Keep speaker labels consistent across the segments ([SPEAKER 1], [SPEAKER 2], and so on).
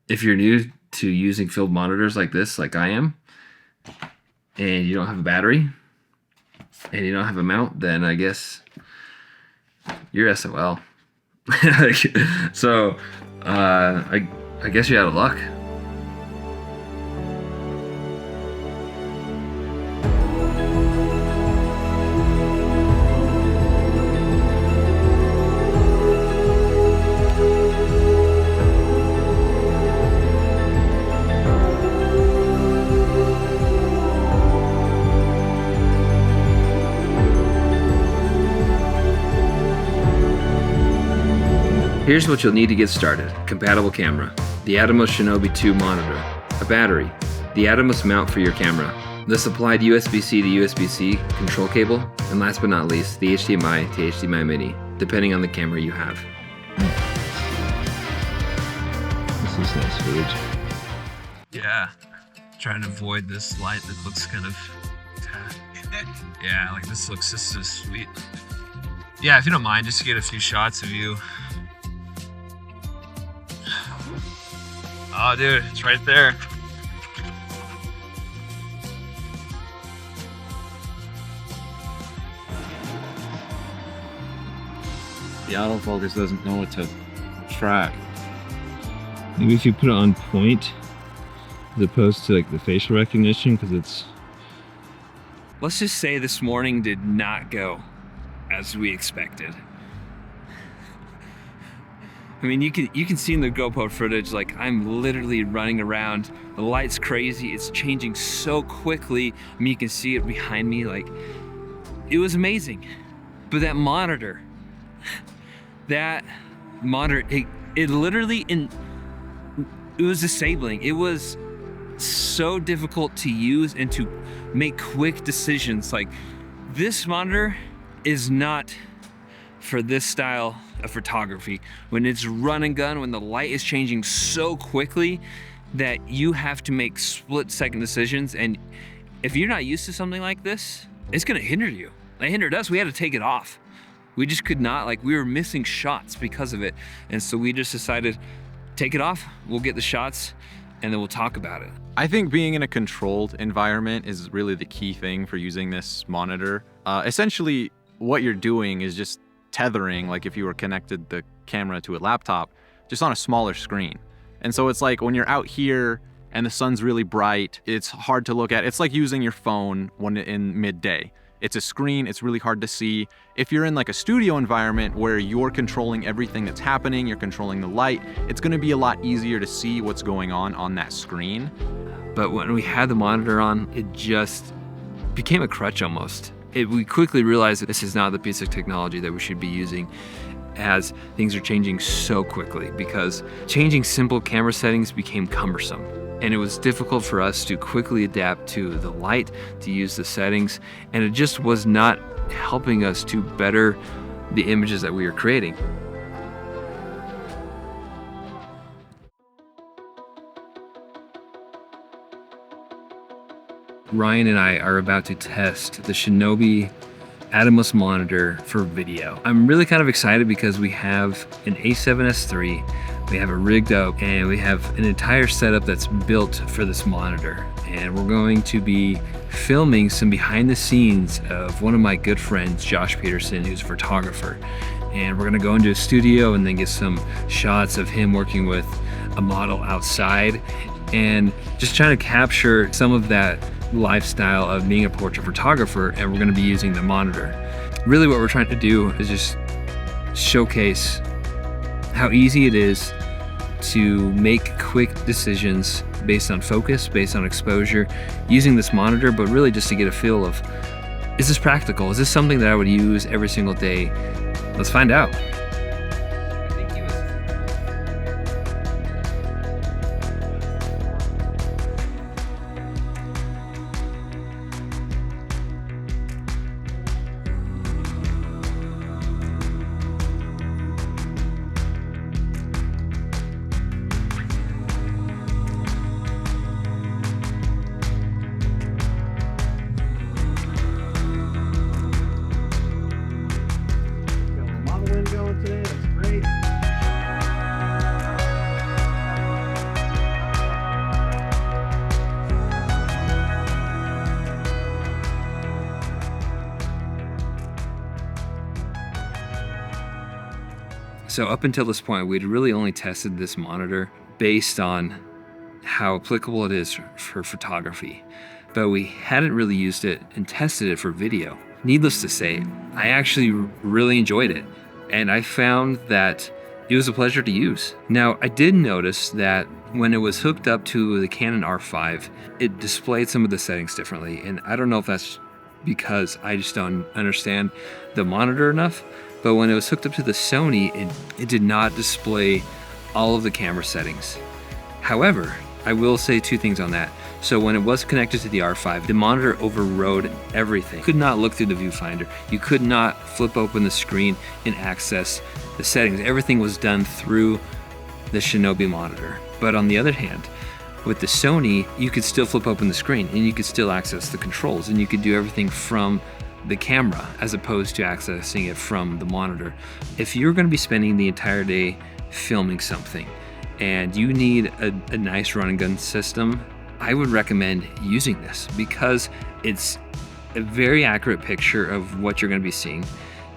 [SPEAKER 1] If you're new to using film monitors like this, like I am, and you don't have a battery, and you don't have a mount, then I guess you're SOL. So, I guess you're out of luck. Here's what you'll need to get started. Compatible camera, the Atomos Shinobi II monitor, a battery, the Atomos mount for your camera, the supplied USB-C to USB-C control cable, and last but not least, the HDMI to HDMI mini, depending on the camera you have.
[SPEAKER 2] This is nice footage.
[SPEAKER 3] Yeah, trying to avoid this light that looks kind of, yeah, like this is so sweet. Yeah, if you don't mind, just to get a few shots of you. Oh, dude, it's right there.
[SPEAKER 2] The autofocus doesn't know what to track.
[SPEAKER 4] Maybe if you put it on point as opposed to like the facial recognition, because it's...
[SPEAKER 1] Let's just say this morning did not go as we expected. I mean, you can see in the GoPro footage, like I'm literally running around. The light's crazy. It's changing so quickly. I mean, you can see it behind me. Like, it was amazing. But that monitor, it literally, it was disabling. It was so difficult to use and to make quick decisions. Like, this monitor is not for this style of photography. When it's run and gun, when the light is changing so quickly that you have to make split-second decisions, and if you're not used to something like this, it's gonna hinder you. It hindered us. We had to take it off. We just could not, like, we were missing shots because of it. And so we just decided, take it off, we'll get the shots, and then we'll talk about it.
[SPEAKER 5] I think being in a controlled environment is really the key thing for using this monitor. Essentially, what you're doing is just tethering, like if you were connected the camera to a laptop, just on a smaller screen. And so it's like when you're out here and the sun's really bright, it's hard to look at. It's like using your phone when in midday. It's a screen, it's really hard to see. If you're in like a studio environment where you're controlling everything that's happening, you're controlling the light, it's gonna be a lot easier to see what's going on that screen.
[SPEAKER 1] But when we had the monitor on, it just became a crutch almost. We quickly realized that this is not the piece of technology that we should be using, as things are changing so quickly, because changing simple camera settings became cumbersome. And it was difficult for us to quickly adapt to the light, to use the settings, and it just was not helping us to better the images that we were creating. Ryan and I are about to test the Shinobi Atomos monitor for video. I'm really kind of excited because we have an A7S III, we have it rigged up, and we have an entire setup that's built for this monitor. And we're going to be filming some behind the scenes of one of my good friends, Josh Peterson, who's a photographer. And we're gonna go into a studio and then get some shots of him working with a model outside and just trying to capture some of that lifestyle of being a portrait photographer, and we're going to be using the monitor. Really what we're trying to do is just showcase how easy it is to make quick decisions based on focus, based on exposure, using this monitor, but really just to get a feel of, is this practical? Is this something that I would use every single day? Let's find out. So up until this point, we'd really only tested this monitor based on how applicable it is for photography, but we hadn't really used it and tested it for video. Needless to say, I actually really enjoyed it, and I found that it was a pleasure to use. Now, I did notice that when it was hooked up to the Canon R5, it displayed some of the settings differently, and I don't know if that's because I just don't understand the monitor enough, but when it was hooked up to the Sony, it did not display all of the camera settings. However, I will say two things on that. So when it was connected to the R5, the monitor overrode everything. You could not look through the viewfinder. You could not flip open the screen and access the settings. Everything was done through the Shinobi monitor. But on the other hand, with the Sony, you could still flip open the screen and you could still access the controls, and you could do everything from the camera as opposed to accessing it from the monitor. If you're going to be spending the entire day filming something and you need a nice run and gun system, I would recommend using this because it's a very accurate picture of what you're going to be seeing.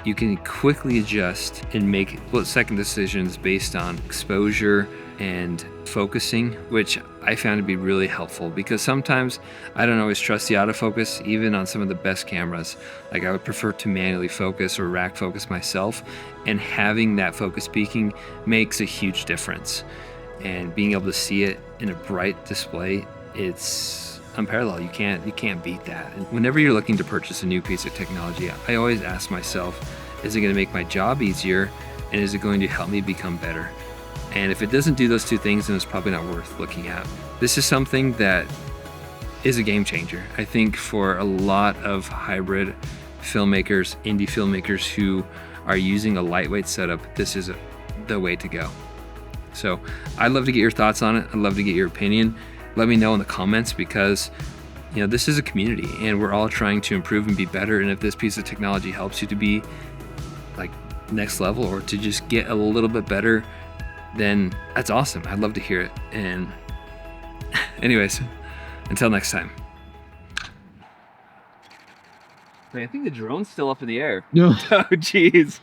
[SPEAKER 1] You can quickly adjust and make split-second decisions based on exposure and focusing, which I found to be really helpful because sometimes I don't always trust the autofocus, even on some of the best cameras. Like I would prefer to manually focus or rack focus myself, and having that focus peaking makes a huge difference. And being able to see it in a bright display, it's unparalleled. You can't beat that. And whenever you're looking to purchase a new piece of technology, I always ask myself, is it going to make my job easier, and is it going to help me become better? And if it doesn't do those two things, then it's probably not worth looking at. This is something that is a game changer, I think, for a lot of hybrid filmmakers, indie filmmakers who are using a lightweight setup. This is the way to go. So I'd love to get your thoughts on it. I'd love to get your opinion. Let me know in the comments, because this is a community and we're all trying to improve and be better. And if this piece of technology helps you to be like next level or to just get a little bit better, then that's awesome. I'd love to hear it. And anyways, until next time. Wait, I think the drone's still up in the air.
[SPEAKER 4] No.
[SPEAKER 1] Oh, jeez.